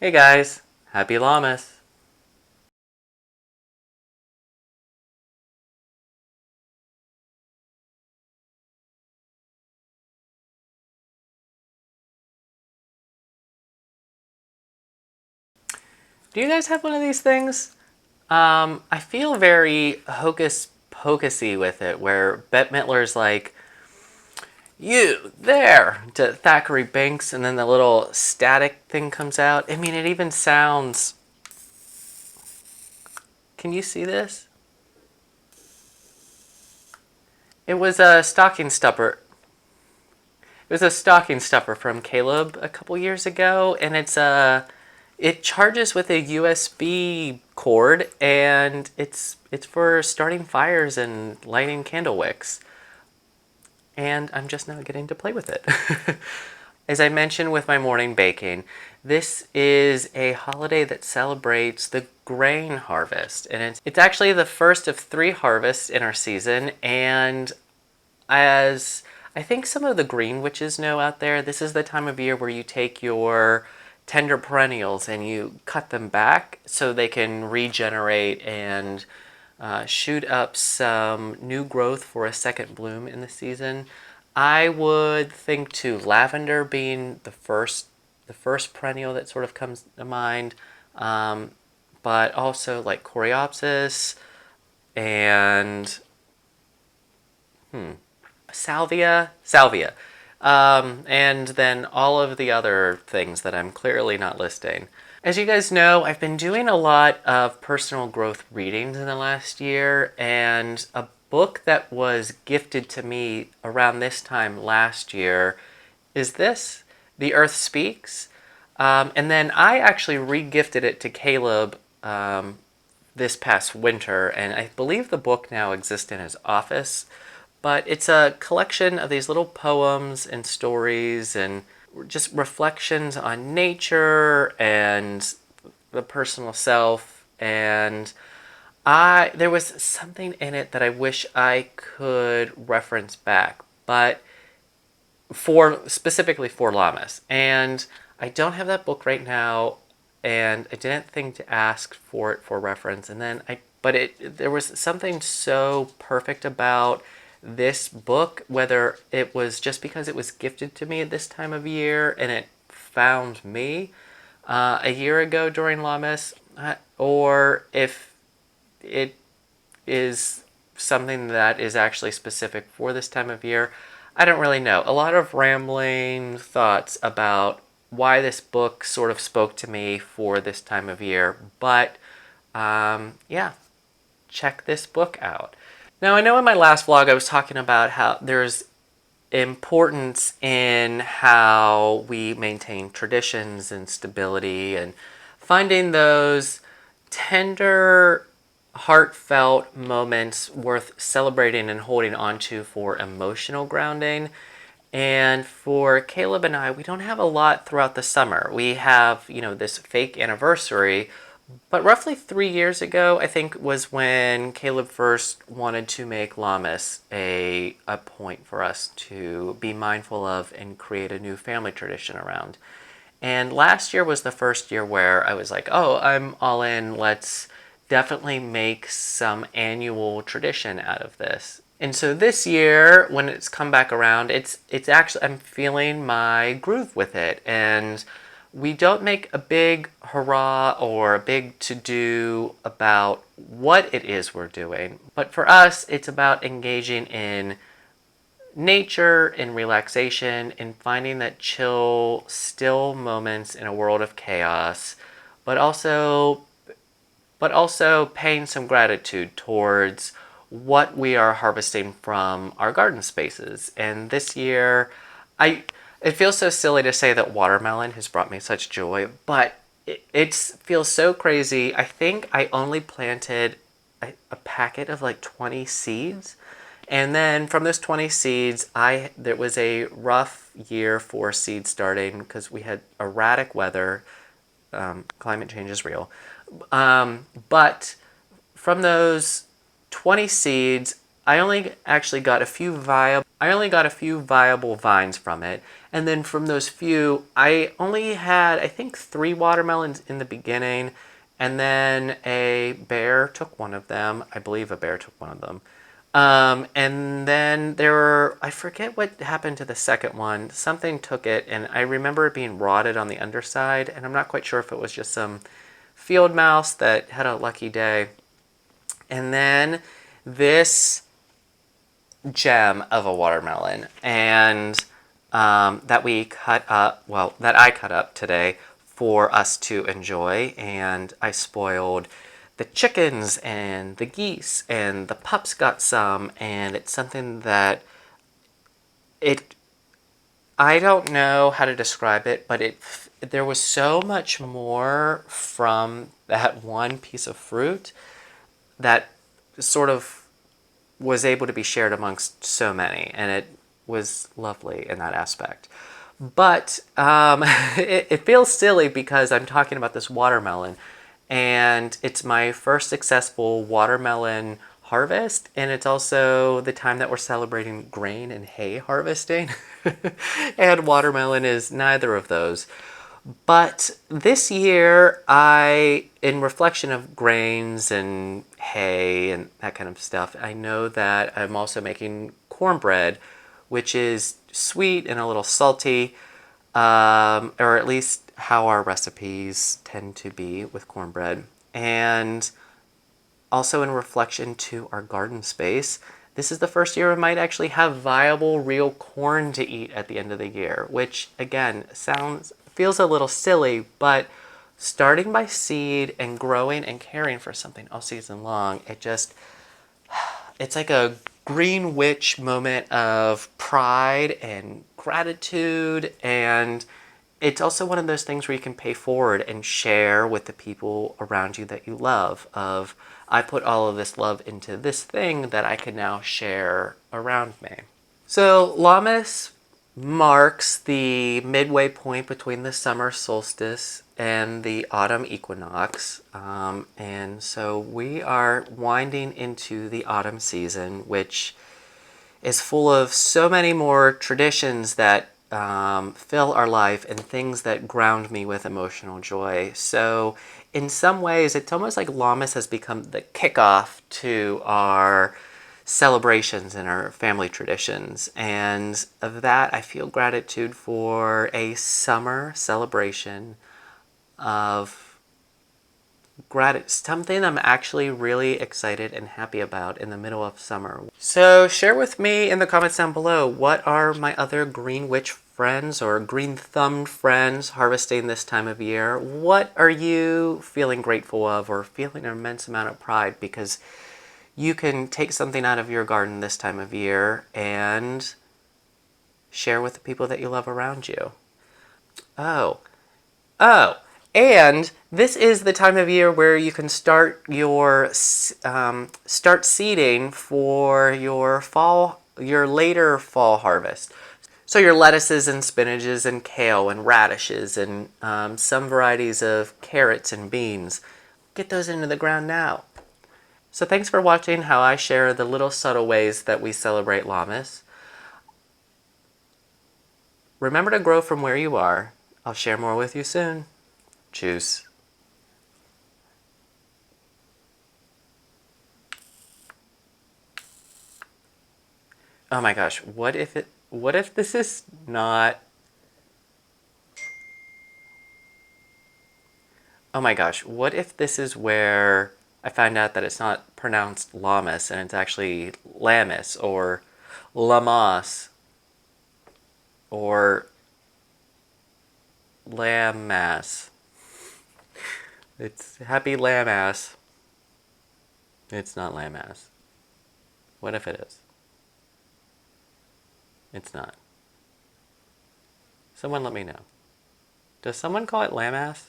Hey guys, happy Lammas. Do you guys have one of these things? I feel very hocus pocusy with it, where Bette Midler's like, you there to Thackeray Binks, and then the little static thing comes out. I mean, it even sounds. Can you see this? It was a stocking stuffer. It was a stocking stuffer from Caleb a couple years ago, and it charges with a USB cord, and it's for starting fires and lighting candle wicks. And I'm just now getting to play with it. As I mentioned with my morning baking, this is a holiday that celebrates the grain harvest, and it's actually the first of three harvests in our season. And as I think some of the green witches know out there, this is the time of year where you take your tender perennials and you cut them back so they can regenerate and shoot up some new growth for a second bloom in the season. I would think to lavender being the first perennial that sort of comes to mind, but also like coreopsis and salvia, and then all of the other things that I'm clearly not listing. As you guys know, I've been doing a lot of personal growth readings in the last year, and a book that was gifted to me around this time last year is this, The Earth Speaks. And then I actually re-gifted it to Caleb this past winter, and I believe the book now exists in his office. But it's a collection of these little poems and stories and just reflections on nature and the personal self. And there was something in it that I wish I could reference back, but for specifically for Lammas. And I don't have that book right now, and I didn't think to ask for it for reference. And then but there was something so perfect about this book, whether it was just because it was gifted to me at this time of year and it found me a year ago during Lammas, or if it is something that is actually specific for this time of year. I don't really know. A lot of rambling thoughts about why this book sort of spoke to me for this time of year. But yeah, check this book out. Now, I know in my last vlog I was talking about how there's importance in how we maintain traditions and stability and finding those tender, heartfelt moments worth celebrating and holding on to for emotional grounding. And for Caleb and I, we don't have a lot throughout the summer. We have, this fake anniversary, but roughly 3 years ago, I think, was when Caleb first wanted to make Lammas a point for us to be mindful of and create a new family tradition around. And last year was the first year where I was like, oh, I'm all in. Let's definitely make some annual tradition out of this. And so this year, when it's come back around, it's actually, I'm feeling my groove with it. And we don't make a big hurrah or a big to-do about what it is we're doing. But for us, it's about engaging in nature and relaxation and finding that chill, still moments in a world of chaos, but also paying some gratitude towards what we are harvesting from our garden spaces. And this year, it feels so silly to say that watermelon has brought me such joy, but it feels so crazy. I think I only planted a packet of like 20 seeds. And then from those 20 seeds, there was a rough year for seed starting because we had erratic weather. Climate change is real. But from those 20 seeds, I only actually got a few viable. I only got a few viable vines from it. And then from those few, I only had, I think, 3 watermelons in the beginning. And then a bear took one of them. I believe a bear took one of them. And then there were, I forget what happened to the second one. Something took it, and I remember it being rotted on the underside. And I'm not quite sure if it was just some field mouse that had a lucky day. And then this gem of a watermelon, and that we cut up, well, that I cut up today for us to enjoy. And I spoiled the chickens and the geese, and the pups got some, and it's something that it, I don't know how to describe it, but there was so much more from that one piece of fruit that sort of was able to be shared amongst so many, and it was lovely in that aspect. But it feels silly because I'm talking about this watermelon, and it's my first successful watermelon harvest, and it's also the time that we're celebrating grain and hay harvesting. And watermelon is neither of those. But this year, in reflection of grains and hay and that kind of stuff, I know that I'm also making cornbread, which is sweet and a little salty, or at least how our recipes tend to be with cornbread. And also in reflection to our garden space, this is the first year we might actually have viable real corn to eat at the end of the year, which again feels a little silly, but starting by seed and growing and caring for something all season long, it's like a green witch moment of pride and gratitude. And it's also one of those things where you can pay forward and share with the people around you that you love, of I put all of this love into this thing that I can now share around me. So Lammas marks the midway point between the summer solstice and the autumn equinox. And so we are winding into the autumn season, which is full of so many more traditions that fill our life and things that ground me with emotional joy. So in some ways, it's almost like Lammas has become the kickoff to our celebrations and our family traditions. And of that, I feel gratitude for a summer celebration of gratitude, something I'm actually really excited and happy about in the middle of summer. So share with me in the comments down below, what are my other green witch friends or green thumbed friends harvesting this time of year? What are you feeling grateful of or feeling an immense amount of pride because you can take something out of your garden this time of year and share with the people that you love around you? Oh, Oh, and this is the time of year where you can start start seeding for your later fall harvest. So your lettuces and spinaches and kale and radishes and some varieties of carrots and beans. Get those into the ground now. So thanks for watching how I share the little subtle ways that we celebrate Lammas. Remember to grow from where you are. I'll share more with you soon. Tschüss. Oh my gosh, what if this is not, oh my gosh, what if this is where I find out that it's not pronounced Lammas and it's actually Lammas or Lammas or Lammas. It's Happy Lammas. It's not Lammas. What if it is? It's not. Someone let me know. Does someone call it Lammas?